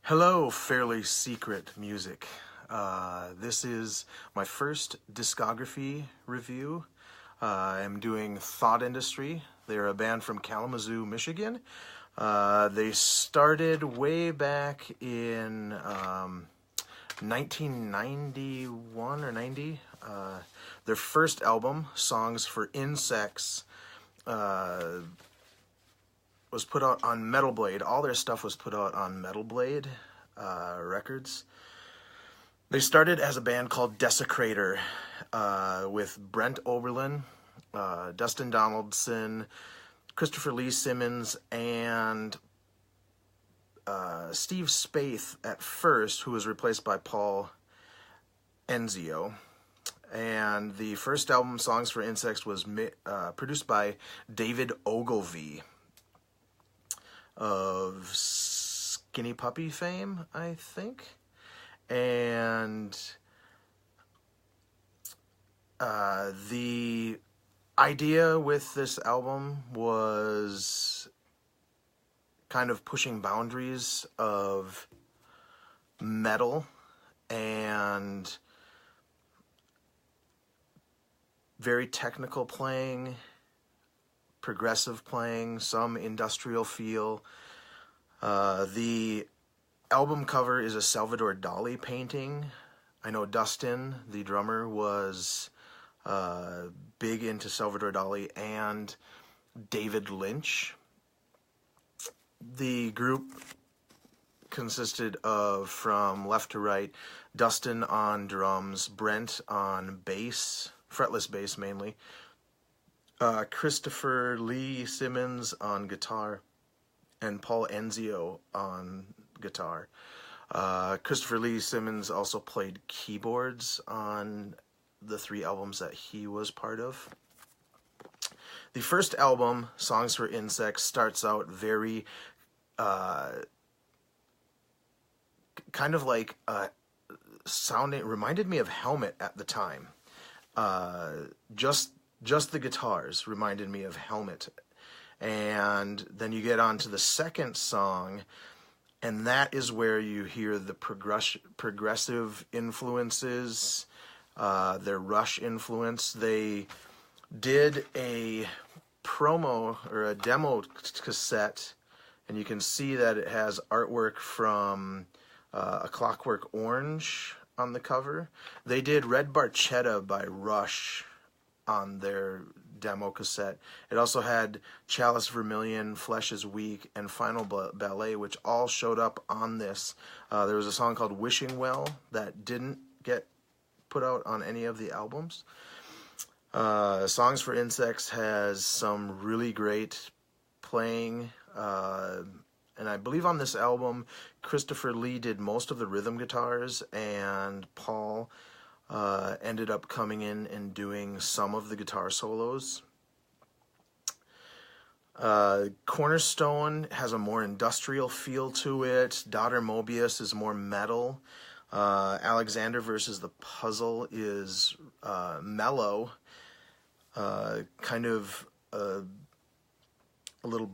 Hello, fairly secret music. This is my first discography review. I'm doing Thought Industry. They're a band from Kalamazoo, Michigan. They started way back in 1991 or 90. Their first album, Songs for Insects, was put out on Metal Blade. All their stuff was put out on Metal Blade Records. They started as a band called Desecrator with Brent Oberlin, Dustin Donaldson, Christopher Lee Simmons, and Steve Spaeth at first, who was replaced by Paul Enzio. And the first album, Songs for Insects, was produced by David Ogilvy of Skinny Puppy fame, I think. And the idea with this album was kind of pushing boundaries of metal and very technical playing, progressive playing, some industrial feel. The album cover is a Salvador Dali painting. I know Dustin, the drummer, was big into Salvador Dali and David Lynch. The group consisted of, from left to right, Dustin on drums, Brent on bass, fretless bass mainly, Christopher Lee Simmons on guitar, and Paul Enzio on guitar. Christopher Lee Simmons also played keyboards on the three albums that he was part of. The first album, Songs for Insects, starts out very kind of like sounding, reminded me of Helmet at the time. Just the guitars reminded me of Helmet. And then you get on to the second song, and that is where you hear the progressive influences, their Rush influence. They did a promo or a demo cassette, and you can see that it has artwork from A Clockwork Orange on the cover. They did Red Barchetta by Rush on their demo cassette. It also had Chalice, Vermilion, Flesh is Weak, and Final Ballet, which all showed up on this. There was a song called Wishing Well that didn't get put out on any of the albums. Songs for Insects has some really great playing, and I believe on this album Christopher Lee did most of the rhythm guitars, and Paul ended up coming in and doing some of the guitar solos. Cornerstone has a more industrial feel to it. Daughter Mobius is more metal. Alexander versus the Puzzle is mellow, kind of a little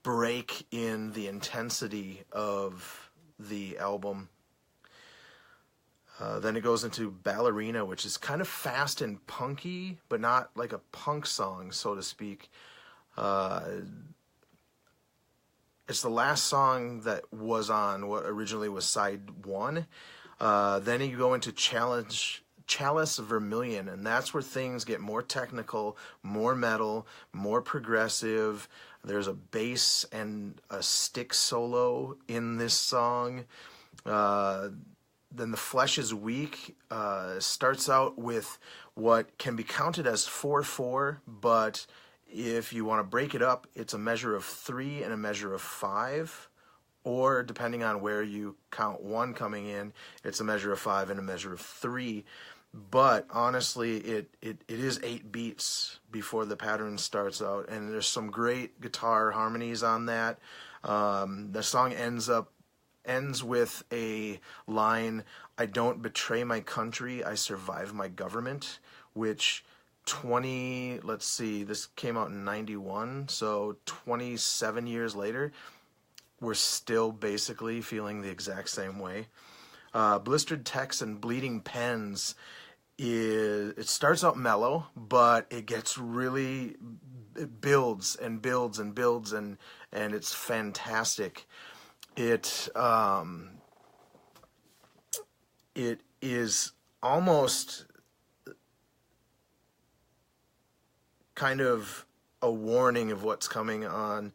break in the intensity of the album. Then it goes into Ballerina, which is kind of fast and punky, but not like a punk song, so to speak. It's the last song that was on what originally was side one. Then you go into Chalice Vermilion, and that's where things get more technical, more metal, more progressive. There's a bass and a stick solo in this song. Then the Flesh is Weak starts out with what can be counted as 4/4, but if you want to break it up, it's a measure of 3 and a measure of 5, or depending on where you count one coming in, it's a measure of 5 and a measure of 3. But honestly, it is 8 beats before the pattern starts out, and there's some great guitar harmonies on that. The song ends with a line, "I don't betray my country, I survive my government," which this came out in 91, so 27 years later, we're still basically feeling the exact same way. Blistered Text and Bleeding Pens it starts out mellow, but it gets really, it builds and builds and builds, and it's fantastic. It is almost kind of a warning of what's coming on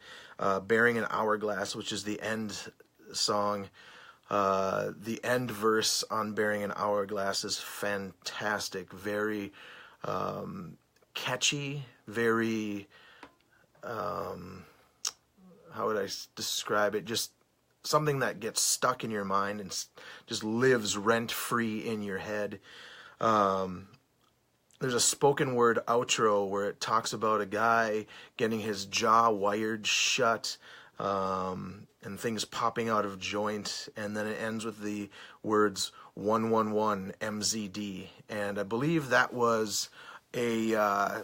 Bearing an Hourglass, which is the end song. The end verse on Bearing an Hourglass is fantastic, very catchy, very, how would I describe it, just something that gets stuck in your mind and just lives rent-free in your head. There's a spoken word outro where it talks about a guy getting his jaw wired shut, and things popping out of joint, and then it ends with the words 111 MZD, and I believe that was a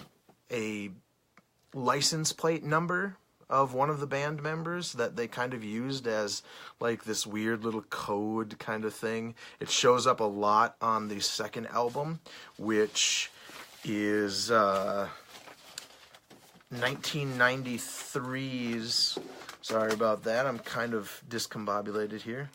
license plate number of one of the band members that they kind of used as like this weird little code kind of thing. It shows up a lot on the second album, which is 1993's, sorry about that, I'm kind of discombobulated here,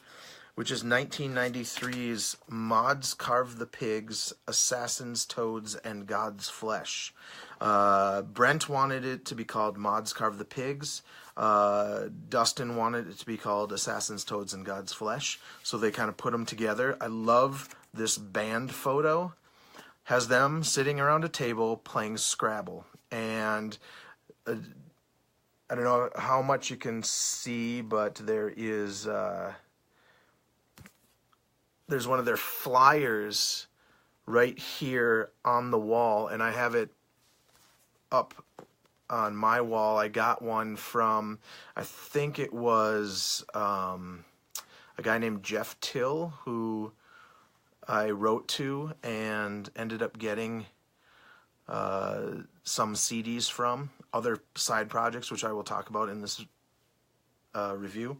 which is 1993's Mods Carve the Pigs, Assassins, Toads, and God's Flesh. Brent wanted it to be called Mods Carve the Pigs. Dustin wanted it to be called Assassins, Toads, and God's Flesh. So they kind of put them together. I love this band photo. Has them sitting around a table playing Scrabble. And I don't know how much you can see, but there is there's one of their flyers right here on the wall, and I have it up on my wall. I got one from, I think it was a guy named Jeff Till, who I wrote to and ended up getting some CDs from, other side projects, which I will talk about in this review.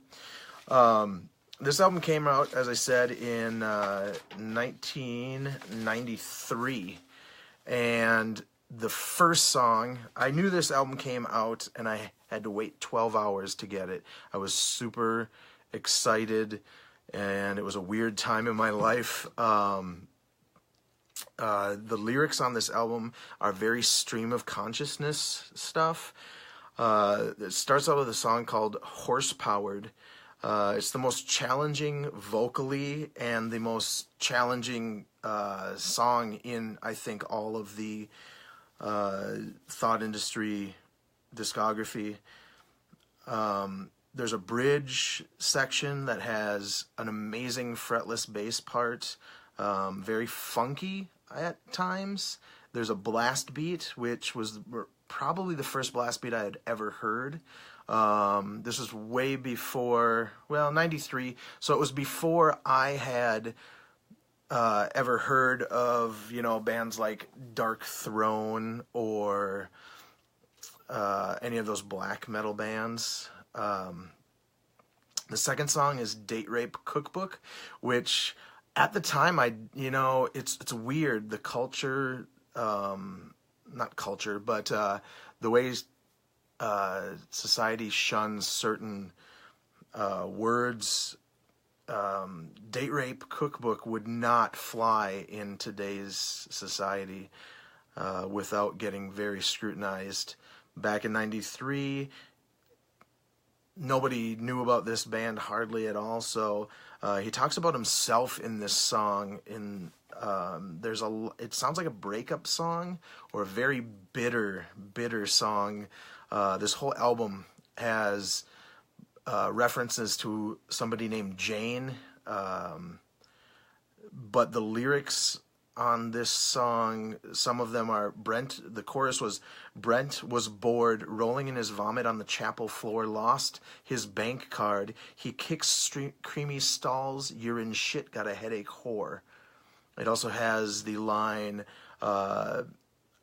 This album came out, as I said, in 1993, and the first song, I knew this album came out, and I had to wait 12 hours to get it. I was super excited, and it was a weird time in my life. The lyrics on this album are very stream of consciousness stuff. It starts out with a song called Horsepowered. It's the most challenging vocally and the most challenging song in, I think, all of the Thought Industry discography. There's a bridge section that has an amazing fretless bass part, very funky at times. There's a blast beat, which was probably the first blast beat I had ever heard. This was way before, well, 93, so it was before I had ever heard of, you know, bands like Dark Throne or any of those black metal bands. The second song is Date Rape Cookbook, which at the time, it's weird. The culture, not culture, but the ways society shuns certain words. Date Rape Cookbook would not fly in today's society without getting very scrutinized. Back in 93, nobody knew about this band hardly at all, so he talks about himself in this song. It sounds like a breakup song or a very bitter song. This whole album has references to somebody named Jane, but the lyrics on this song, some of them are the chorus was, Brent was bored, rolling in his vomit on the chapel floor, lost his bank card, he kicks creamy stalls, you're in shit, got a headache, whore. It also has the line,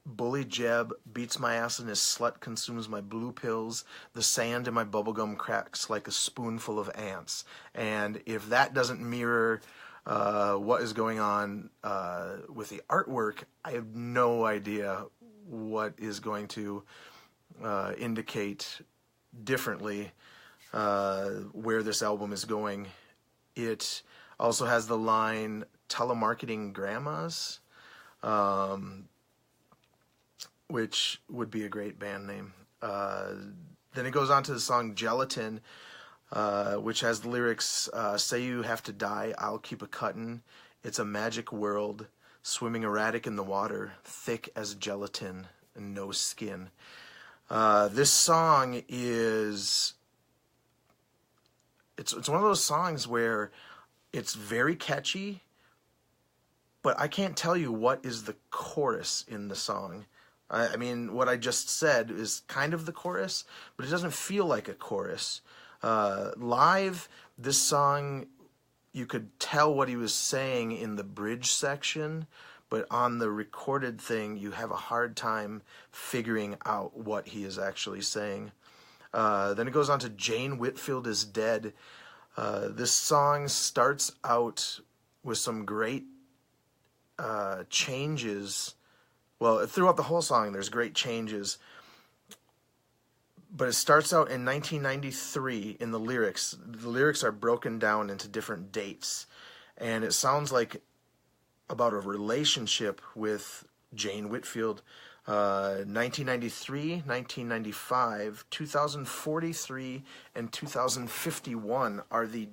Bully Jeb beats my ass and his slut consumes my blue pills. The sand in my bubblegum cracks like a spoonful of ants. And if that doesn't mirror what is going on with the artwork, I have no idea what is going to indicate differently where this album is going. It also has the line telemarketing grandmas, which would be a great band name. Then it goes on to the song Gelatin, which has the lyrics, say you have to die, I'll keep a cuttin'. It's a magic world, swimming erratic in the water, thick as gelatin and no skin. This song is... It's one of those songs where it's very catchy, but I can't tell you what is the chorus in the song. I mean, what I just said is kind of the chorus, but it doesn't feel like a chorus. Live, this song, you could tell what he was saying in the bridge section, but on the recorded thing, you have a hard time figuring out what he is actually saying. Then it goes on to Jane Whitfield is Dead. This song starts out with some great changes. Well, throughout the whole song, there's great changes. But it starts out in 1993 in the lyrics. The lyrics are broken down into different dates. And it sounds like about a relationship with Jane Whitfield. 1993, 1995, 2043, and 2051 are the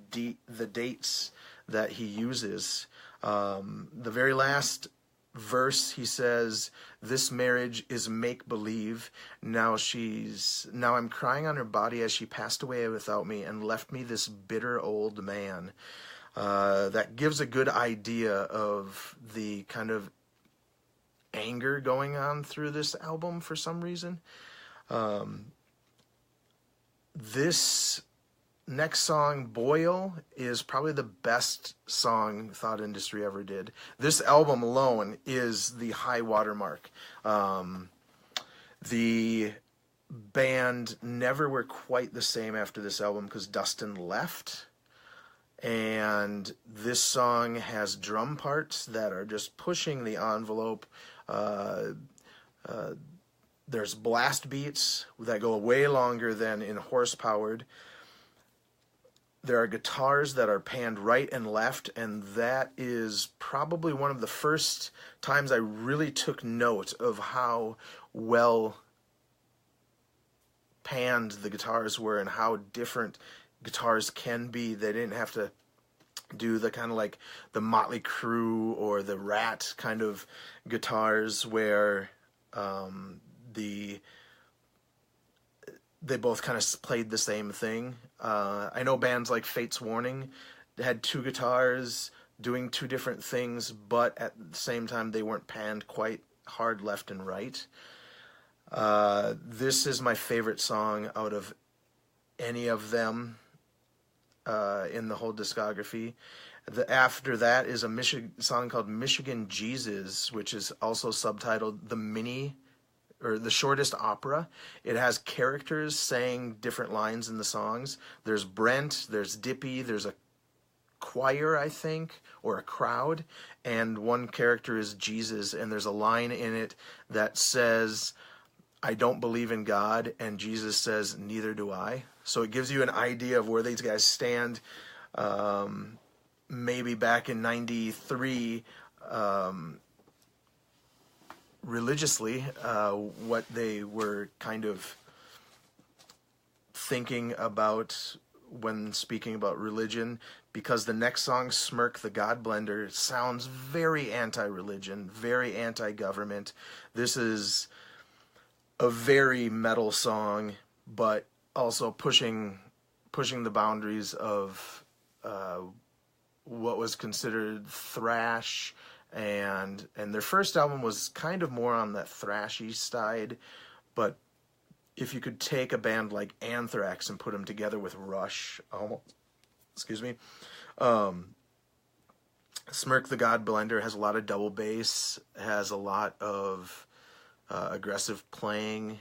dates that he uses. The very last verse, he says, "This marriage is make-believe. Now I'm crying on her body as she passed away without me and left me this bitter old man." That gives a good idea of the kind of anger going on through this album for some reason. This next song, Boyle, is probably the best song Thought Industry ever did. This album alone is the high watermark. The band never were quite the same after this album because Dustin left. And this song has drum parts that are just pushing the envelope. There's blast beats that go way longer than in Horsepowered. There are guitars that are panned right and left, and that is probably one of the first times I really took note of how well panned the guitars were and how different guitars can be. They didn't have to do the kind of like the Motley Crue or the Rat kind of guitars where they both kind of played the same thing. I know bands like Fate's Warning had two guitars doing two different things, but at the same time they weren't panned quite hard left and right. This is my favorite song out of any of them in the whole discography. After that is a song called Michigangzs, which is also subtitled The Shortest Opera. It has characters saying different lines in the songs. There's Brent, there's Dippy, there's a choir, I think, or a crowd, and one character is Jesus, and there's a line in it that says, "I don't believe in God," and Jesus says, "Neither do I." So it gives you an idea of where these guys stand. Maybe back in 93, religiously, what they were kind of thinking about when speaking about religion, because the next song, Smirk the God Blender, sounds very anti-religion, very anti-government. This is a very metal song, but also pushing the boundaries of what was considered thrash, and their first album was kind of more on that thrashy side. But if you could take a band like Anthrax and put them together with Rush, Smirk the God Blender has a lot of double bass, has a lot of aggressive playing.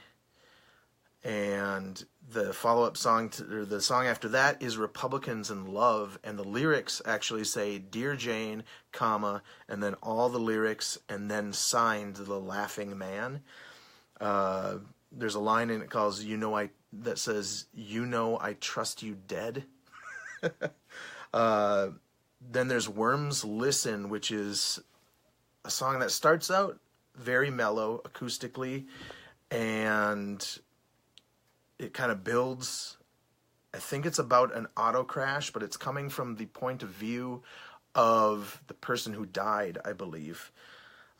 And the follow-up song, or the song after that, is Republicans in Love, and the lyrics actually say, Dear Jane, comma, and then all the lyrics, and then signed The Laughing Man. There's a line in it calls, that says, You know I trust you dead. Then there's Worms Listen, which is a song that starts out very mellow acoustically, and it kind of builds. I think it's about an auto crash, but it's coming from the point of view of the person who died, I believe.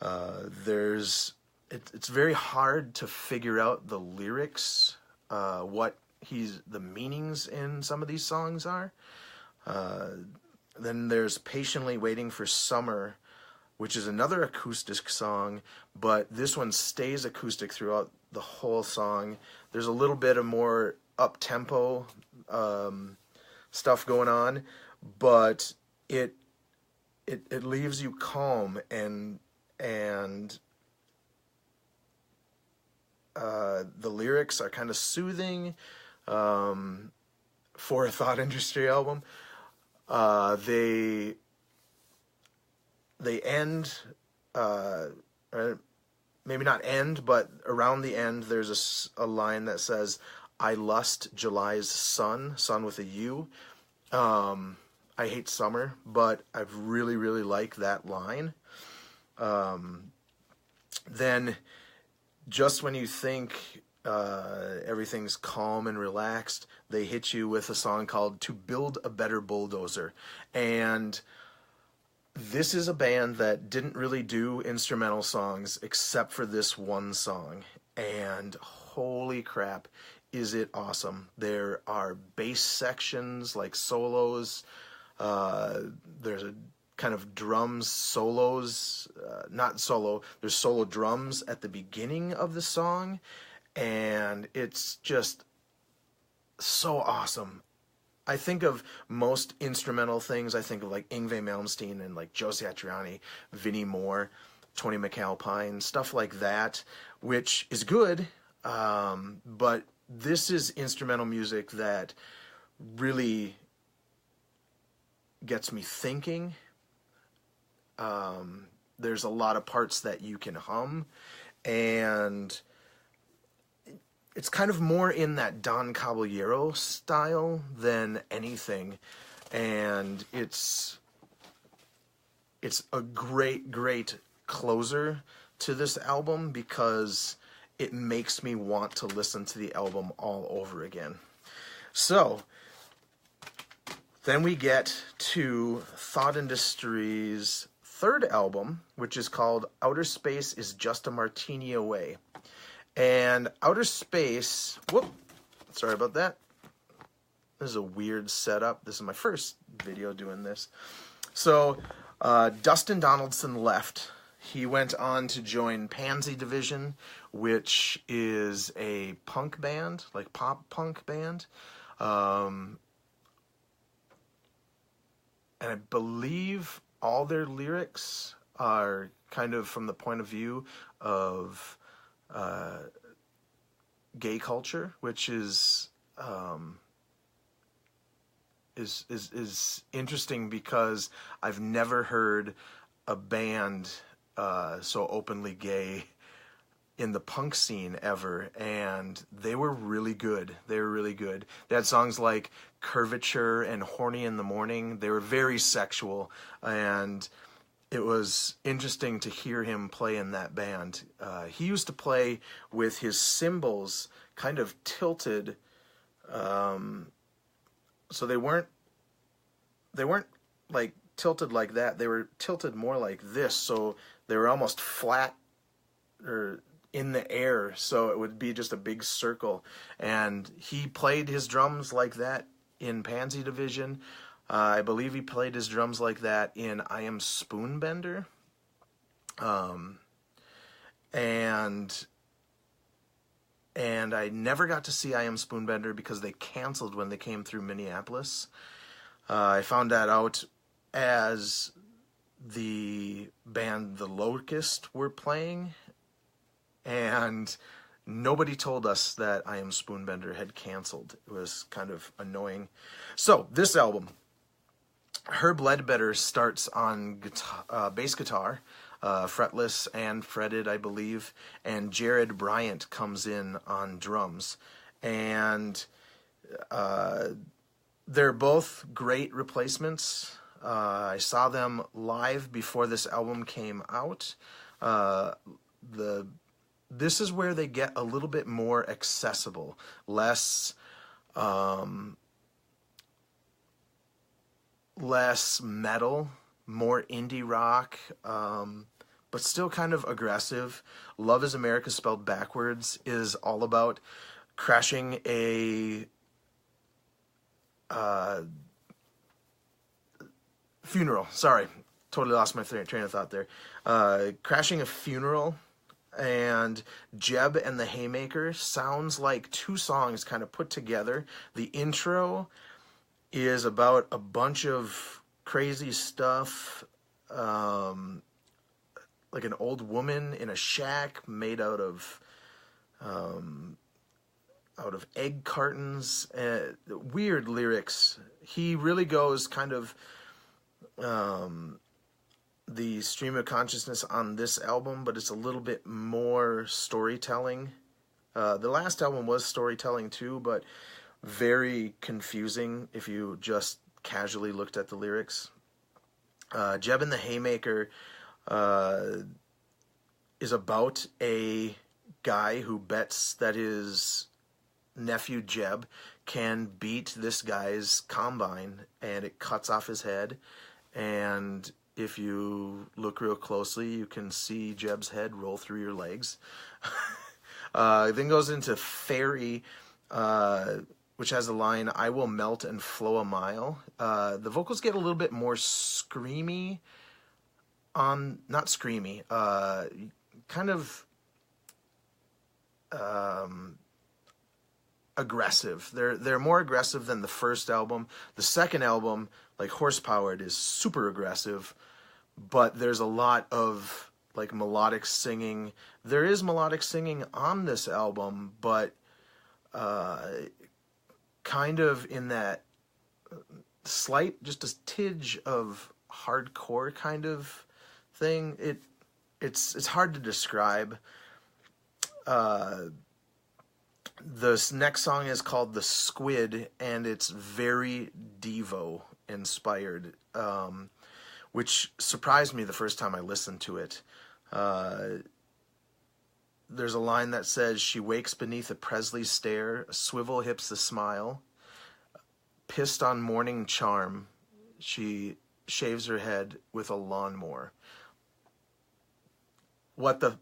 It's very hard to figure out the lyrics, what the meanings in some of these songs are. Then there's Patiently Waiting for Summer, which is another acoustic song, but this one stays acoustic throughout the whole song. There's a little bit of more up-tempo stuff going on, but it leaves you calm, and the lyrics are kind of soothing for a Thought Industry album. They end, or maybe not end, but around the end, there's a line that says, I lust July's sun with a U. I hate summer, but I really, really like that line. Then, just when you think everything's calm and relaxed, they hit you with a song called To Build a Better Bulldozer. And this is a band that didn't really do instrumental songs except for this one song. And holy crap, is it awesome. There are bass sections, like solos. There's a kind of drums solos, not solo, there's solo drums at the beginning of the song, and it's just so awesome. I think of most instrumental things, I think of like Yngwie Malmsteen and like Joe Satriani, Vinnie Moore, Tony McAlpine, stuff like that, which is good, but this is instrumental music that really gets me thinking. There's a lot of parts that you can hum, and it's kind of more in that Don Caballero style than anything, and it's a great closer to this album because it makes me want to listen to the album all over again. So then we get to Thought Industry's third album, which is called Outer Space is Just a Martini Away. And Outer Space, sorry about that. This is a weird setup. This is my first video doing this. So, Dustin Donaldson left. He went on to join Pansy Division, which is a punk band, like pop punk band. And I believe all their lyrics are kind of from the point of view of gay culture, which is interesting because I've never heard a band so openly gay in the punk scene ever, and they were really good. They were really good. They had songs like Curvature and Horny in the Morning. They were very sexual, and it was interesting to hear him play in that band. He used to play with his cymbals kind of tilted, so they weren't like tilted like that. They were tilted more like this, so they were almost flat or in the air, so it would be just a big circle. And he played his drums like that in Pansy Division. I believe he played his drums like that in I Am Spoonbender. And I never got to see I Am Spoonbender because they canceled when they came through Minneapolis. I found that out as the band The Locust were playing, and nobody told us that I Am Spoonbender had canceled. It was kind of annoying. So this album, Herb Ledbetter starts on guitar, bass guitar, fretless and fretted, I believe, and Jared Bryant comes in on drums. And they're both great replacements. I saw them live before this album came out. This is where they get a little bit more accessible, less metal, more indie rock, but still kind of aggressive. Love Is America Spelled Backwards is all about crashing a funeral. Sorry, totally lost my train of thought there. Crashing a funeral and Jeb and the Hamaker sounds like two songs kind of put together. The intro is about a bunch of crazy stuff, like an old woman in a shack made out of egg cartons. Weird lyrics. He really goes kind of the stream of consciousness on this album, but it's a little bit more storytelling. The last album was storytelling too, but very confusing if you just casually looked at the lyrics. Jeb and the Haymaker is about a guy who bets that his nephew Jeb can beat this guy's combine, and it cuts off his head. And if you look real closely, you can see Jeb's head roll through your legs. Then goes into Fairy, which has the line, "I will melt and flow a mile." The vocals get a little bit more screamy not screamy, kind of aggressive. They're more aggressive than the first album. The second album, like Horsepowered, is super aggressive, but there's a lot of like melodic singing. There is melodic singing on this album, but kind of in that slight, just a tidge of hardcore kind of thing. It's hard to describe. This next song is called The Squid, and it's very Devo inspired, which surprised me the first time I listened to it. There's a line that says, "She wakes beneath a Presley stare, swivel hips a smile, pissed on morning charm, she shaves her head with a lawnmower." What the...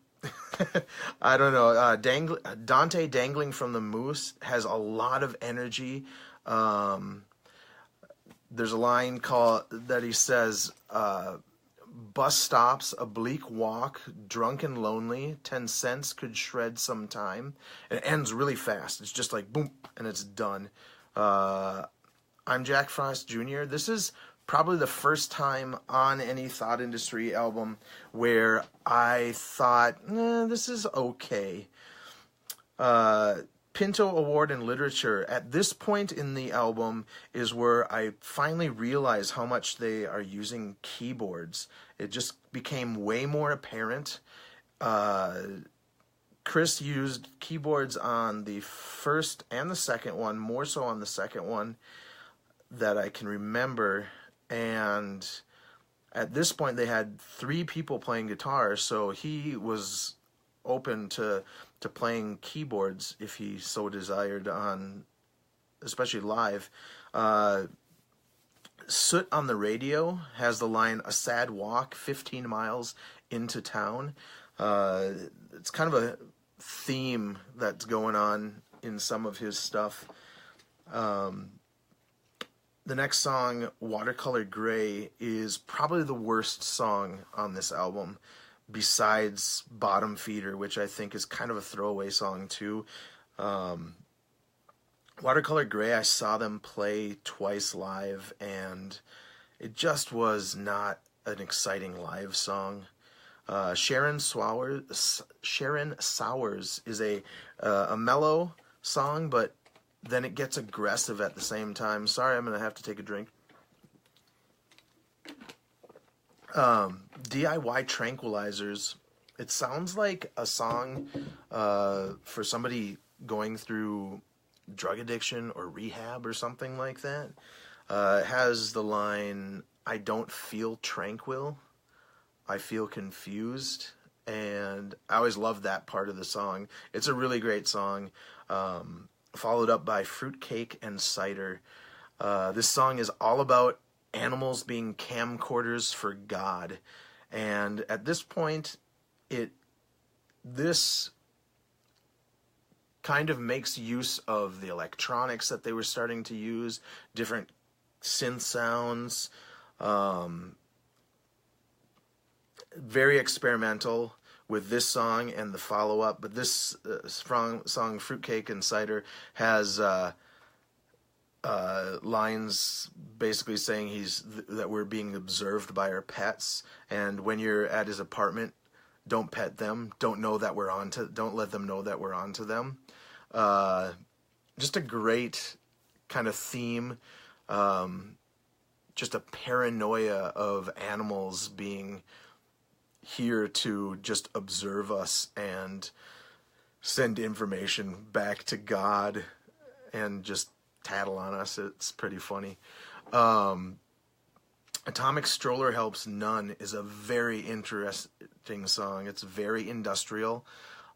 I don't know. Dante Dangling from the Moose has a lot of energy. There's a line that he says, "Bus stops, a bleak walk, drunk and lonely, 10 cents could shred some time." And it ends really fast. It's just like boom, and it's done. I'm Jack Frost Jr. This is probably the first time on any Thought Industry album where I thought, this is okay. Pinto Award in Literature. At this point in the album is where I finally realized how much they are using keyboards. It just became way more apparent. Chris used keyboards on the first and the second one, more so on the second one that I can remember. And at this point they had 3 people playing guitar, so he was open to playing keyboards if he so desired, especially live. Soot on the Radio has the line, "A sad walk, 15 miles into town." It's kind of a theme that's going on in some of his stuff. The next song, Watercolor Gray, is probably the worst song on this album, besides Bottom Feeder, which I think is kind of a throwaway song too. Watercolor Gray, I saw them play twice live, and it just was not an exciting live song. Sharon Sowers is a mellow song, but then it gets aggressive at the same time. Sorry, I'm going to have to take a drink. DIY Tranquilizers. It sounds like a song for somebody going through drug addiction or rehab or something like that. It has the line, "I don't feel tranquil, I feel confused," and I always loved that part of the song. It's a really great song, followed up by Fruitcake and Cider. This song is all about animals being camcorders for God, and at this point, this kind of makes use of the electronics that they were starting to use, different synth sounds, very experimental with this song and the follow-up. But this song, Fruitcake and Cider, has lines basically saying that we're being observed by our pets, and when you're at his apartment, don't pet them. Don't let them know that we're onto them. Just a great kind of theme. Just a paranoia of animals being here to just observe us and send information back to God and just tattle on us. It's pretty funny. Atomic Stroller Helps None is a very interesting song. It's very industrial.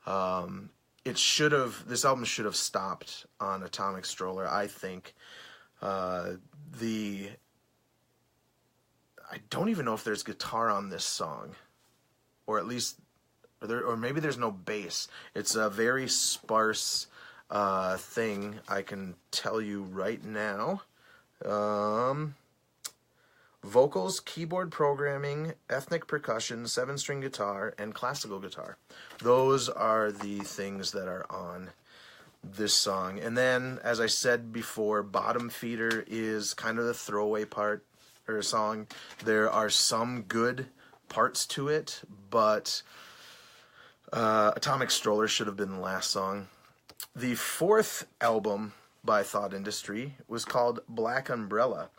This album should have stopped on Atomic Stroller, I think. I don't even know if there's guitar on this song, or at least, or maybe there's no bass. It's a very sparse thing, I can tell you right now. Vocals, keyboard programming, ethnic percussion, 7-string guitar, and classical guitar. Those are the things that are on this song. And then, as I said before, Bottom Feeder is kind of the throwaway part or song. There are some good parts to it, but Atomic Stroller should have been the last song. The fourth album by Thought Industry was called Black Umbrella.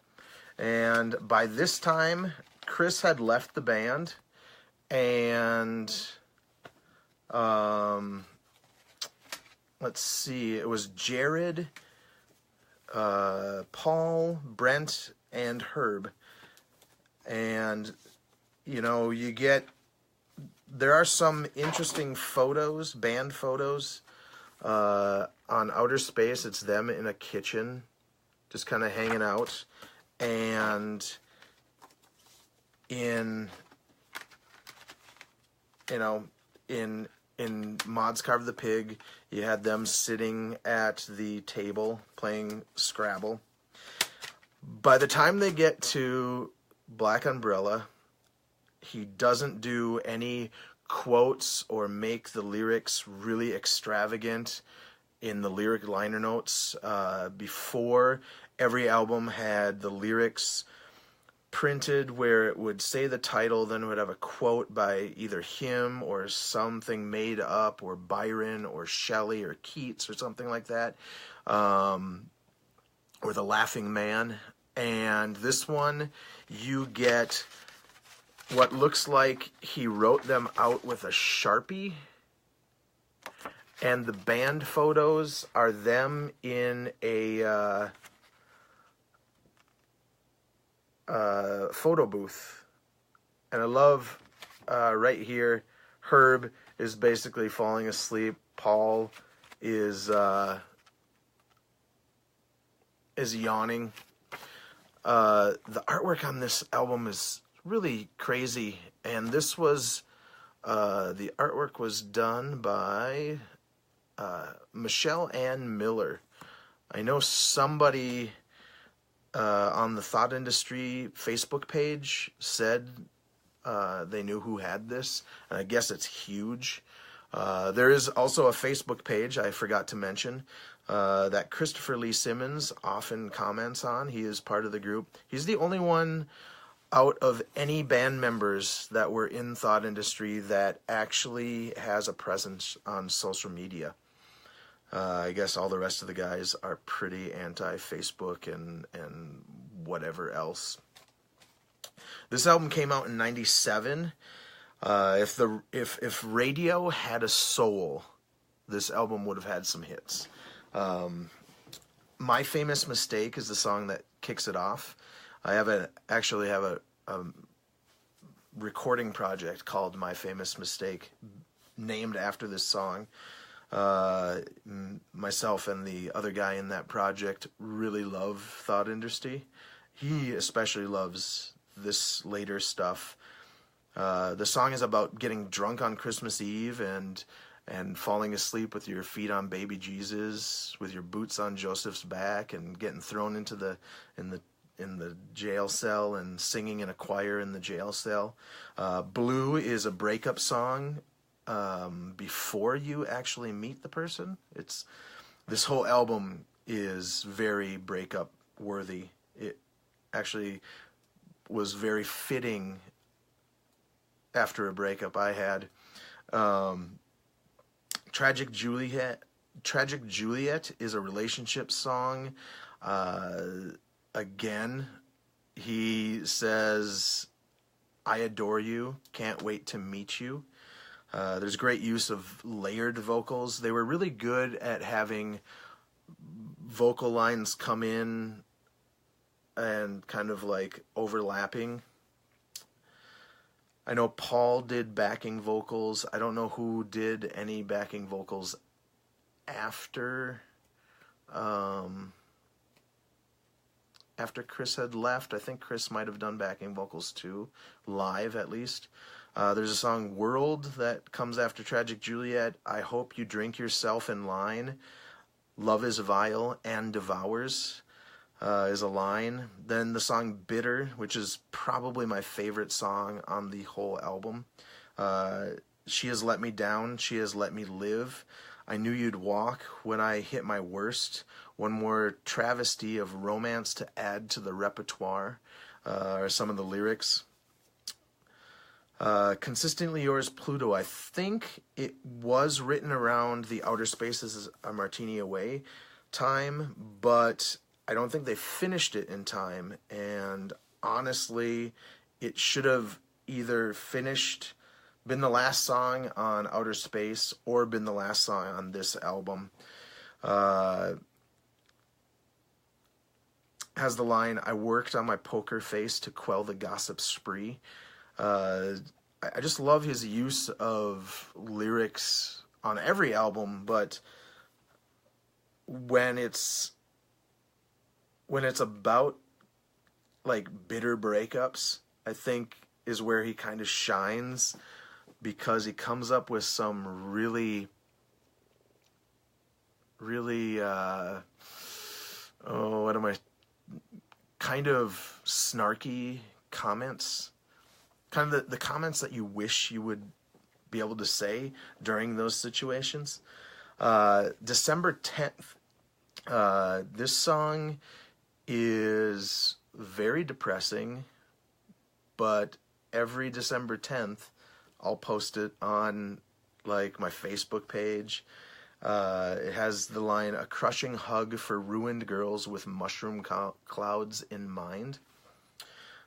And by this time, Chris had left the band, and let's see, it was Jared, Paul, Brent, and Herb. And, there are some interesting photos, band photos, on Outer Space. It's them in a kitchen, just kind of hanging out. And in Mods Carve the Pig, you had them sitting at the table playing Scrabble. By the time they get to Black Umbrella, he doesn't do any quotes or make the lyrics really extravagant in the lyric liner notes. Before, every album had the lyrics printed where it would say the title, then it would have a quote by either him or something made up, or Byron or Shelley or Keats or something like that, or the Laughing Man. And this one, you get what looks like he wrote them out with a Sharpie, and the band photos are them in a photo booth. And I love right here, Herb is basically falling asleep. Paul is yawning. The artwork on this album is really crazy, and this was the artwork was done by Michelle Ann Miller. I know somebody on the Thought Industry Facebook page said they knew who had this, and I guess it's huge. There is also a Facebook page I forgot to mention that Christopher Lee Simmons often comments on. He is part of the group. He's the only one out of any band members that were in Thought Industry that actually has a presence on social media. I guess all the rest of the guys are pretty anti-Facebook and whatever else. This album came out in '97. If radio had a soul, this album would have had some hits. My Famous Mistake is the song that kicks it off. I actually have a recording project called My Famous Mistake, named after this song. Myself and the other guy in that project really love Thought Industry. He especially loves this later stuff. The song is about getting drunk on Christmas Eve and falling asleep with your feet on baby Jesus, with your boots on Joseph's back, and getting thrown into in the jail cell and singing in a choir in the jail cell. Blue is a breakup song before you actually meet the person. This whole album is very breakup worthy. It actually was very fitting after a breakup I had. Tragic Juliet is a relationship song. Again, he says, I adore you, can't wait to meet you. There's great use of layered vocals. They were really good at having vocal lines come in and kind of like overlapping. I know Paul did backing vocals. I don't know who did any backing vocals after Chris had left. I think Chris might have done backing vocals too, live at least. There's a song World that comes after Tragic Juliet. I hope you drink yourself in line. Love is vile and devours is a line. Then the song Bitter, which is probably my favorite song on the whole album. She has let me down. She has let me live. I knew you'd walk when I hit my worst. One more travesty of romance to add to the repertoire are some of the lyrics. Consistently Yours, Pluto. I think it was written around the Outer Spaces a Martini Away time, but I don't think they finished it in time. And honestly, it should have either been the last song on Outer Space or been the last song on this album. Has the line, I worked on my poker face to quell the gossip spree. I just love his use of lyrics on every album, but when it's about like bitter breakups, I think is where he kind of shines, because he comes up with some really kind of snarky comments, kind of the comments that you wish you would be able to say during those situations. December 10th, this song is very depressing, but every December 10th, I'll post it on like my Facebook page. It has the line, a crushing hug for ruined girls with mushroom clouds in mind.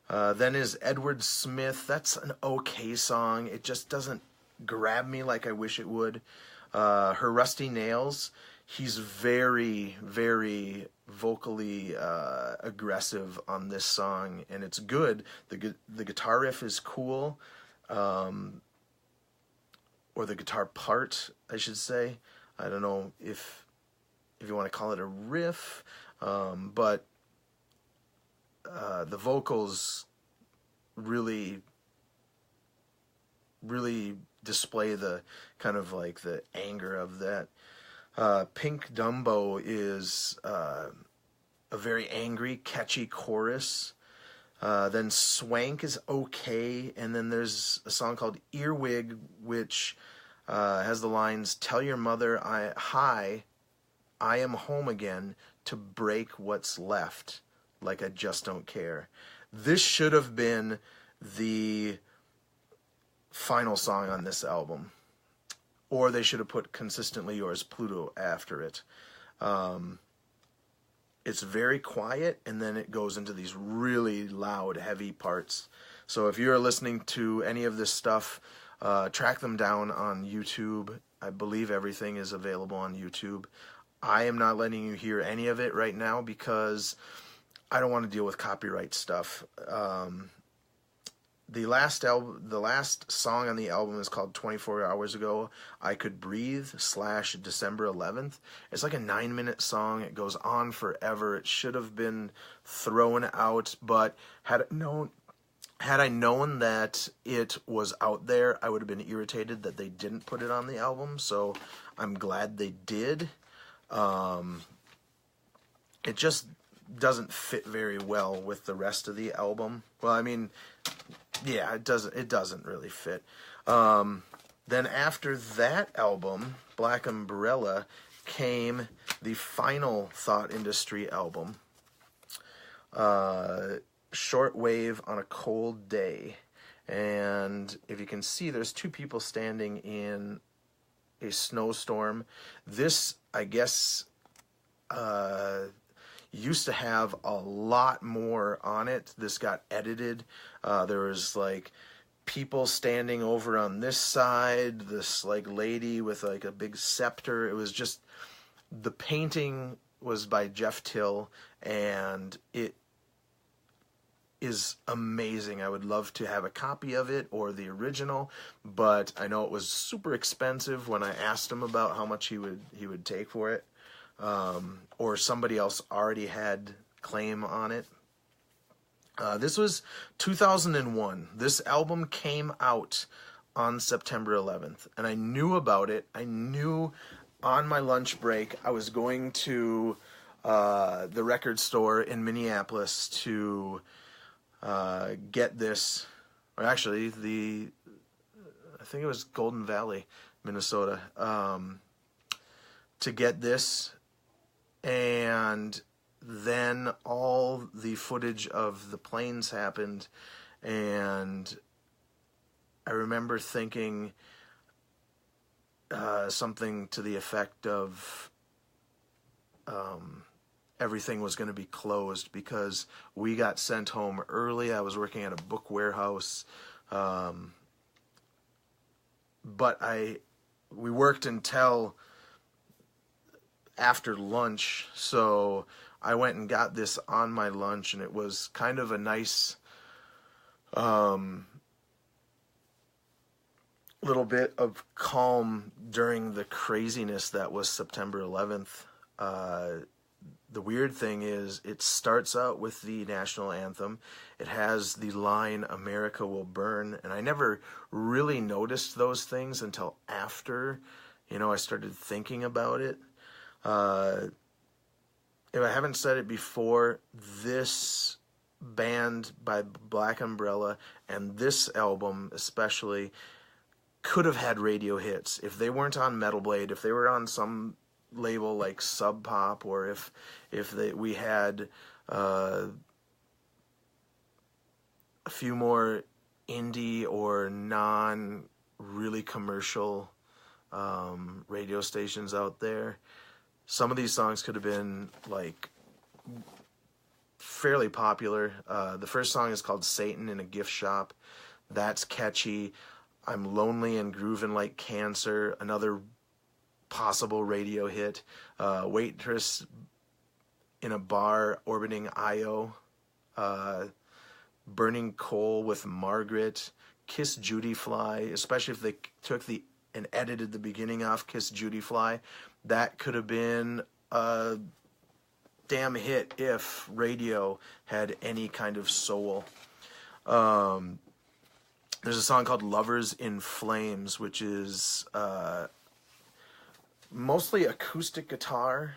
Then is Edward Smith. That's an okay song. It just doesn't grab me like I wish it would. Her Rusty Nails. He's very, very vocally aggressive on this song, and it's good. The guitar riff is cool, or the guitar part, I should say. I don't know if you want to call it a riff, but the vocals really display the kind of like the anger of that. Pink Dumbo is a very angry, catchy chorus. Then Swank is okay, and then there's a song called Earwig, which has the lines, tell your mother I am home again to break what's left, like I just don't care. This should have been the final song on this album. Or they should have put Consistently Yours, Pluto after it. It's very quiet, and then it goes into these really loud, heavy parts. So if you're listening to any of this stuff, track them down on YouTube. I believe everything is available on YouTube. I am not letting you hear any of it right now because I don't want to deal with copyright stuff. The last song on the album is called 24 Hours Ago, I Could Breathe / December 11th. It's like a 9-minute song. It goes on forever. It should have been thrown out, but had I known that it was out there, I would have been irritated that they didn't put it on the album, so I'm glad they did. It just doesn't fit very well with the rest of the album. Well, I mean, yeah, it doesn't really fit. Then after that album, Black Umbrella, came the final Thought Industry album, Shortwave on a Cold Day. And if you can see, there's two people standing in a snowstorm. This, I guess, used to have a lot more on it. This got edited. There was like people standing over on this side, this like lady with like a big scepter. It was just, the painting was by Jeff Till, and it is amazing. I would love to have a copy of it or the original, but I know it was super expensive when I asked him about how much he would take for it. Or somebody else already had claim on it. This was 2001. This album came out on September 11th, and I knew about it. I knew on my lunch break I was going to the record store in Minneapolis to get this, or actually I think it was Golden Valley, Minnesota, to get this. And then all the footage of the planes happened, and I remember thinking something to the effect of everything was going to be closed because we got sent home early. I was working at a book warehouse, but we worked until after lunch, so I went and got this on my lunch, and it was kind of a nice little bit of calm during the craziness that was September 11th. The weird thing is, it starts out with the national anthem. It has the line, "America will burn," and I never really noticed those things until after, I started thinking about it. If I haven't said it before, this band by Black Umbrella and this album especially could have had radio hits if they weren't on Metal Blade, if they were on some label like Sub Pop, or if we had a few more indie or non really commercial radio stations out there. Some of these songs could have been like fairly popular. The first song is called Satan in a Gift Shop. That's catchy. I'm Lonely and Groovin' Like Cancer, another possible radio hit. Waitress in a Bar, Orbiting Io. Burning Coal with Margaret. Kiss Judy Fly, especially if they took and edited the beginning off Kiss Judy Fly. That could have been a damn hit if radio had any kind of soul. There's a song called Lovers in Flames, which is mostly acoustic guitar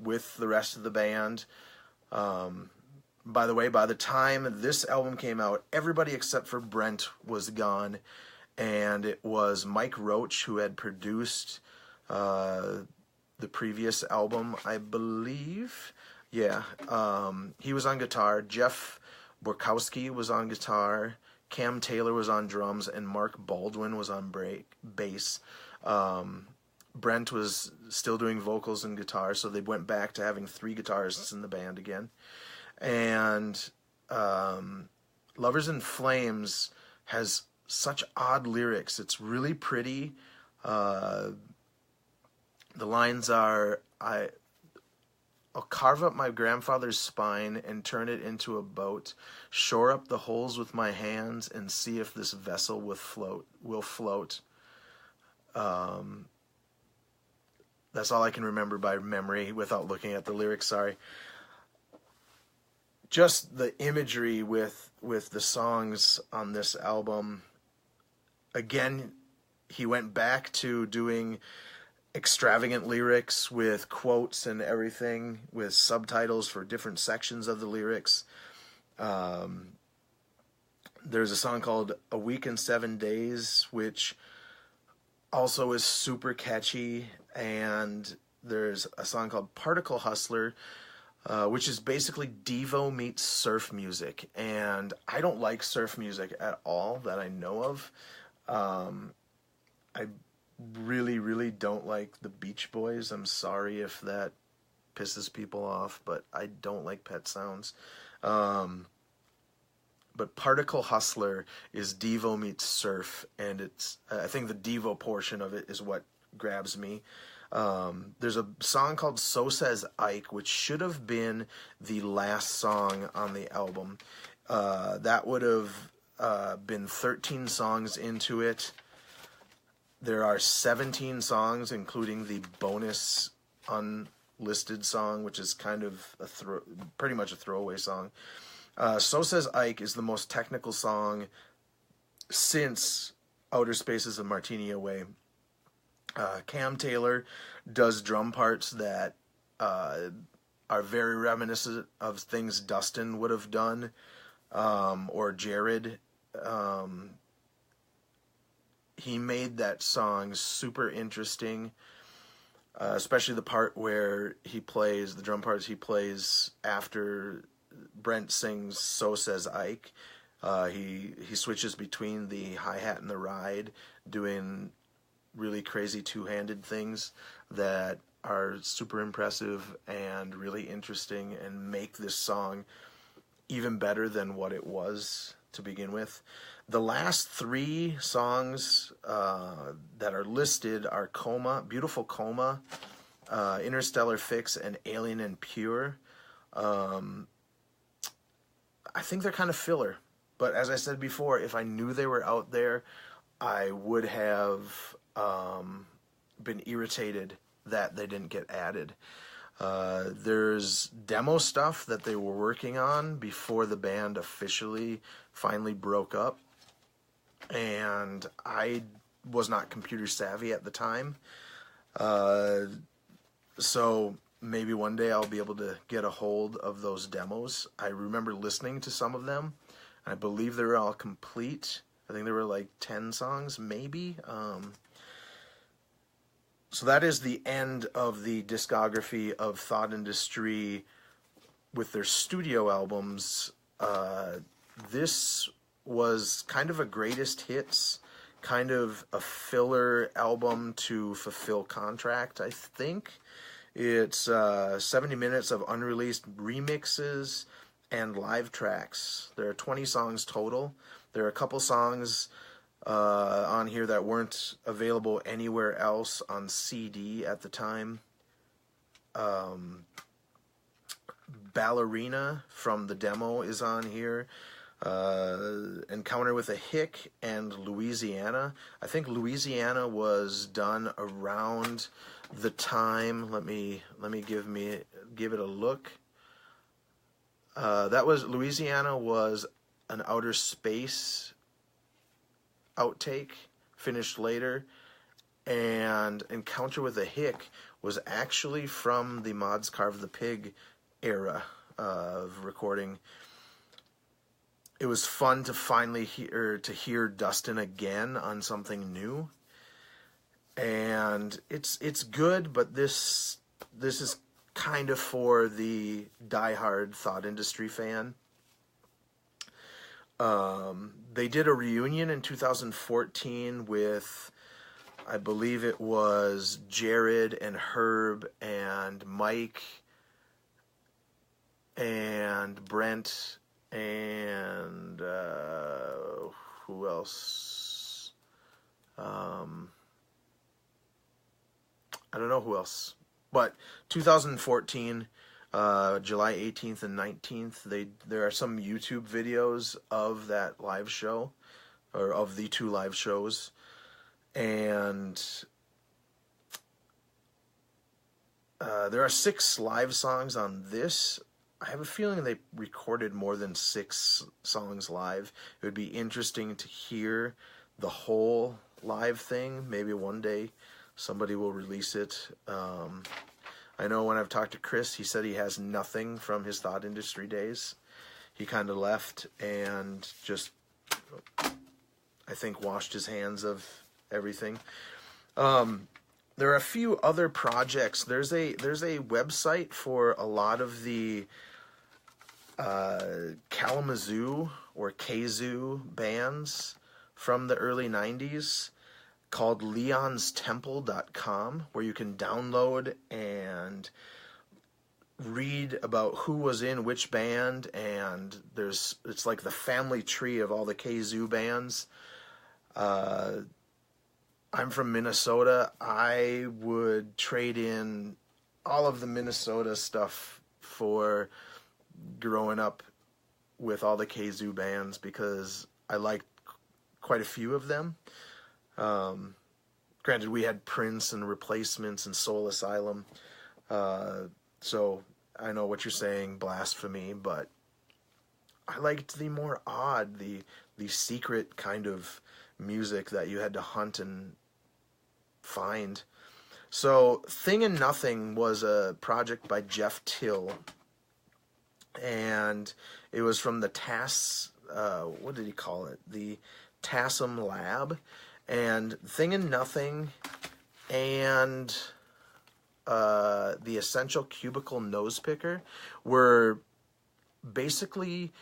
with the rest of the band. By the way, by the time this album came out, everybody except for Brent was gone, and it was Mike Roach who had produced the previous album, I believe. Yeah, he was on guitar. Jeff Borkowski was on guitar, Cam Taylor was on drums, and Mark Baldwin was on bass. Brent was still doing vocals and guitar, so they went back to having 3 guitarists in the band again. And Lovers in Flames has such odd lyrics. It's really pretty. The lines are, I'll carve up my grandfather's spine and turn it into a boat, shore up the holes with my hands and see if this vessel will float. That's all I can remember by memory without looking at the lyrics, sorry. Just the imagery with the songs on this album. Again, he went back to doing extravagant lyrics with quotes and everything, with subtitles for different sections of the lyrics. There's a song called A Week and 7 Days, which also is super catchy, and there's a song called Particle Hustler, which is basically Devo meets surf music, and I don't like surf music at all that I know of. I really, really don't like the Beach Boys. I'm sorry if that pisses people off, but I don't like Pet Sounds. But Particle Hustler is Devo meets surf, and it's I think the Devo portion of it is what grabs me. There's a song called So Says Ike, which should have been the last song on the album. That would have been 13 songs into it. There are 17 songs, including the bonus unlisted song, which is kind of pretty much a throwaway song. So Says Ike is the most technical song since Outer Spaces of Martini Away. Cam Taylor does drum parts that are very reminiscent of things Dustin would have done, or Jared. He made that song super interesting, especially the part where he plays, the drum parts he plays after Brent sings So Says Ike. He switches between the hi-hat and the ride, doing really crazy two-handed things that are super impressive and really interesting and make this song even better than what it was to begin with. The last 3 songs that are listed are Coma, Beautiful Coma, Interstellar Fix, and Alien and Pure. I think they're kind of filler, but as I said before, if I knew they were out there, I would have been irritated that they didn't get added. There's demo stuff that they were working on before the band officially finally broke up, and I was not computer savvy at the time, so maybe one day I'll be able to get a hold of those demos. I remember listening to some of them. I believe they were all complete. I think there were like 10 songs, maybe. So that is the end of the discography of Thought Industry with their studio albums. This was kind of a greatest hits, kind of a filler album to fulfill contract, I think. It's 70 minutes of unreleased remixes and live tracks. There are 20 songs total. There are a couple songs on here that weren't available anywhere else on CD at the time. Ballerina from the demo is on here. Encounter with a Hick and Louisiana. I think Louisiana was done around the time. Let me give it a look. That was Louisiana was an Outer Space outtake, finished later, and Encounter with a Hick was actually from the Mods Carve the Pig era of recording. It was fun to finally hear Dustin again on something new, and it's good, but this is kind of for the diehard Thought Industry fan. They did a reunion in 2014 with, I believe it was Jared and Herb and Mike and Brent and who else? I don't know who else. But 2014, July 18th and 19th, there are some YouTube videos of that live show, or of the two live shows. And there are 6 live songs on this. I have a feeling they recorded more than 6 songs live. It would be interesting to hear the whole live thing. Maybe one day somebody will release it. I know when I've talked to Chris, he said he has nothing from his Thought Industry days. He kind of left and just, I think, washed his hands of everything. There are a few other projects. There's a website for a lot of the Kalamazoo or Kazoo bands from the early 90s called leonstemple.com, where you can download and read about who was in which band, and it's like the family tree of all the Kazoo bands. I'm from Minnesota. I would trade in all of the Minnesota stuff for growing up with all the Kazoo bands because I liked quite a few of them. Granted, we had Prince and Replacements and Soul Asylum, so I know what you're saying, blasphemy, but I liked the more odd, the secret kind of music that you had to hunt and find. So Thing and Nothing was a project by Jeff Till, and it was from the what did he call it? The Tassom Lab. And Thing and Nothing and the Essential Cubicle Nose Picker were basically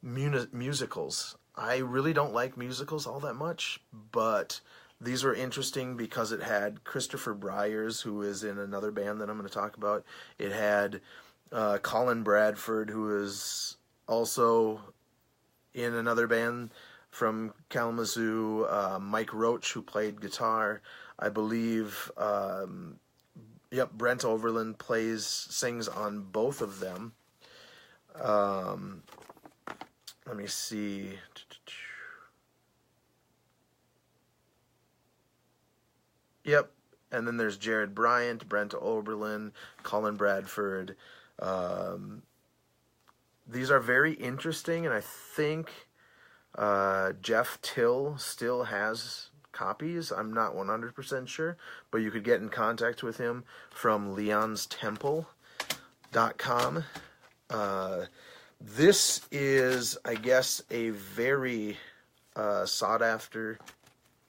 musicals. I really don't like musicals all that much, but these were interesting because it had Christopher Byers, who is in another band that I'm going to talk about. It had Colin Bradford, who is also in another band from Kalamazoo, Mike Roach, who played guitar. I believe, Brent Overland sings on both of them. Let me see. Yep, and then there's Jared Bryant, Brent Oberlin, Colin Bradford. These are very interesting, and I think Jeff Till still has copies. I'm not 100% sure, but you could get in contact with him from leonstemple.com. This is, I guess, a very sought after,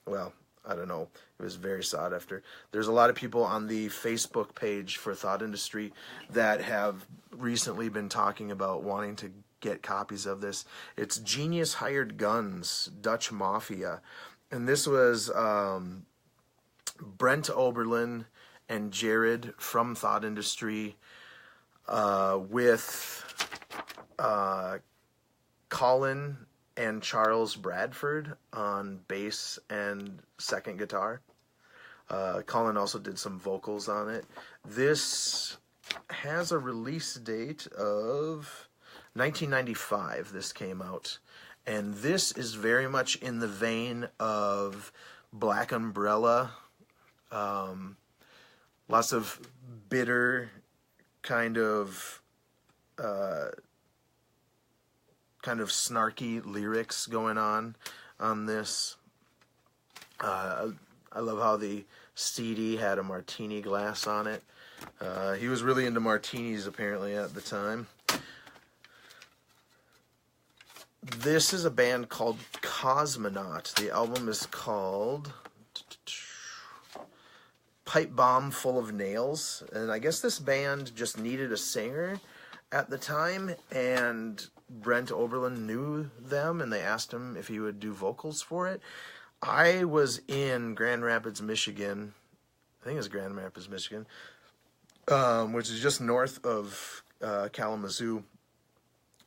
well, I don't know, it was very sought after. There's a lot of people on the Facebook page for Thought Industry that have recently been talking about wanting to get copies of this. It's Genius Hired Guns, Dutch Mafia. And this was Brent Oberlin and Jared from Thought Industry with Colin and Charles Bradford on bass and second guitar. Colin also did some vocals on it. This has a release date of 1995, this came out. And this is very much in the vein of Black Umbrella. Lots of bitter kind of snarky lyrics going on this. I love how the CD had a martini glass on it. He was really into martinis apparently at the time. This is a band called Cosmonaut. The album is called Pipe Bomb Full of Nails. And I guess this band just needed a singer at the time, and Brent Oberlin knew them, and they asked him if he would do vocals for it. I was in Grand Rapids, Michigan. I think it's Grand Rapids, Michigan, which is just north of Kalamazoo.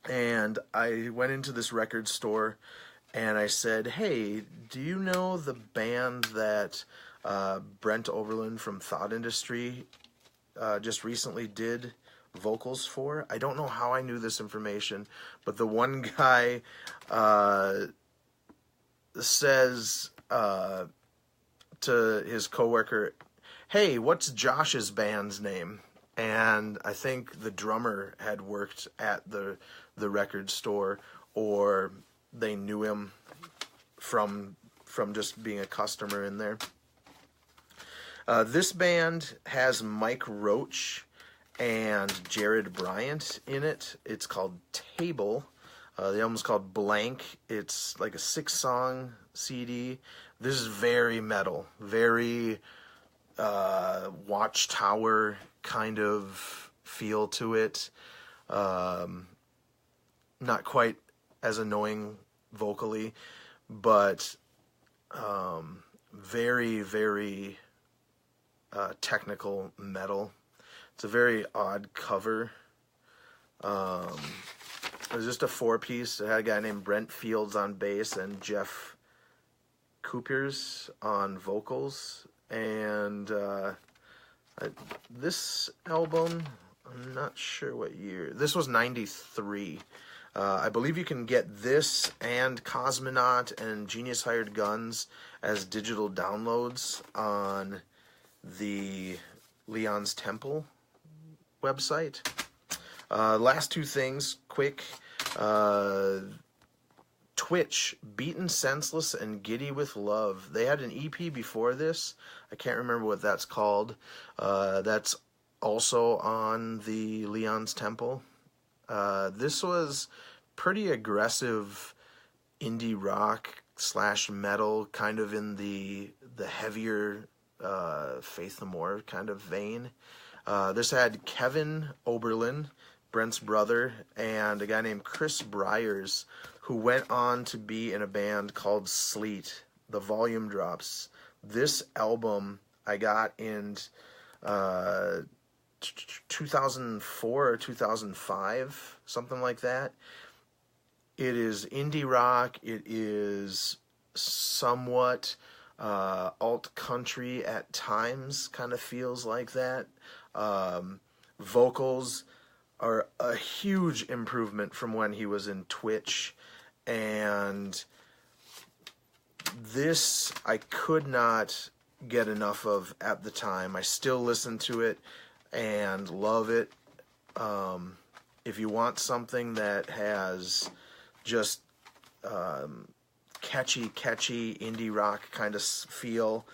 And I went into this record store, and I said, "Hey, do you know the band that Brent Oberlin from Thought Industry just recently did vocals for?" I don't know how I knew this information, but the one guy says to his coworker, "Hey, what's Josh's band's name?" And I think the drummer had worked at the record store, or they knew him from just being a customer in there. This band has Mike Roach and Jared Bryant in it. It's called Table. The album's called Blank. It's like a 6-song CD. This is very metal, very Watchtower kind of feel to it. Not quite as annoying vocally, but very, very technical metal. It's a very odd cover. It was just a 4-piece. It had a guy named Brent Fields on bass and Jeff Coopers on vocals. And this album, I'm not sure what year. This was 93. I believe you can get this and Cosmonaut and Genius Hired Guns as digital downloads on the Leon's Temple website. Last two things, quick. Twitch, Beaten Senseless and Giddy with Love. They had an EP before this. I can't remember what that's called. That's also on the Leon's Temple. This was pretty aggressive indie rock / metal, kind of in the heavier Faith No More kind of vein. This had Kevin Oberlin, Brent's brother, and a guy named Chris Byers, who went on to be in a band called Sleet, the Volume Drops. This album I got in 2004 or 2005, something like that. It is indie rock. It is somewhat alt country at times, kind of feels like that. Vocals are a huge improvement from when he was in Twitch, and this I could not get enough of at the time. I still listen to it and love it. If you want something that has just catchy indie rock kind of feel,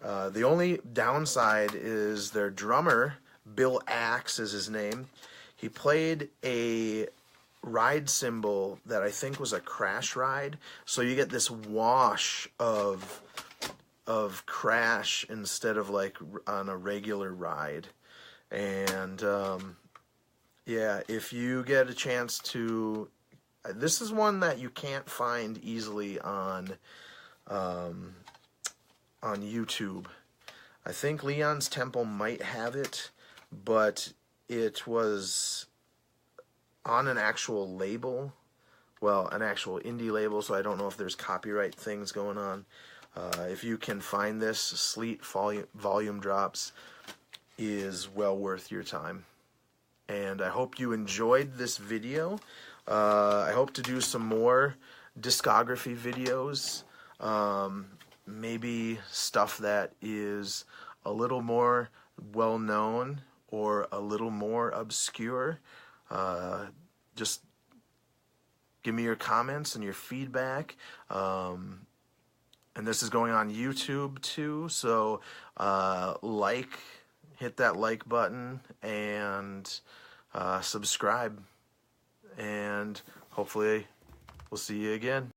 the only downside is their drummer, Bill Axe is his name. He played a ride cymbal that I think was a crash ride, so you get this wash of crash instead of like on a regular ride. And yeah, if you get a chance to, this is one that you can't find easily on YouTube. I think Leon's Temple might have it, but it was on an actual label, well, an actual indie label, so I don't know if there's copyright things going on. If you can find this, Sleet Volume Drops is well worth your time. And I hope you enjoyed this video. I hope to do some more discography videos, maybe stuff that is a little more well-known or a little more obscure. Just give me your comments and your feedback. And this is going on YouTube too, so hit that like button and subscribe. And hopefully we'll see you again.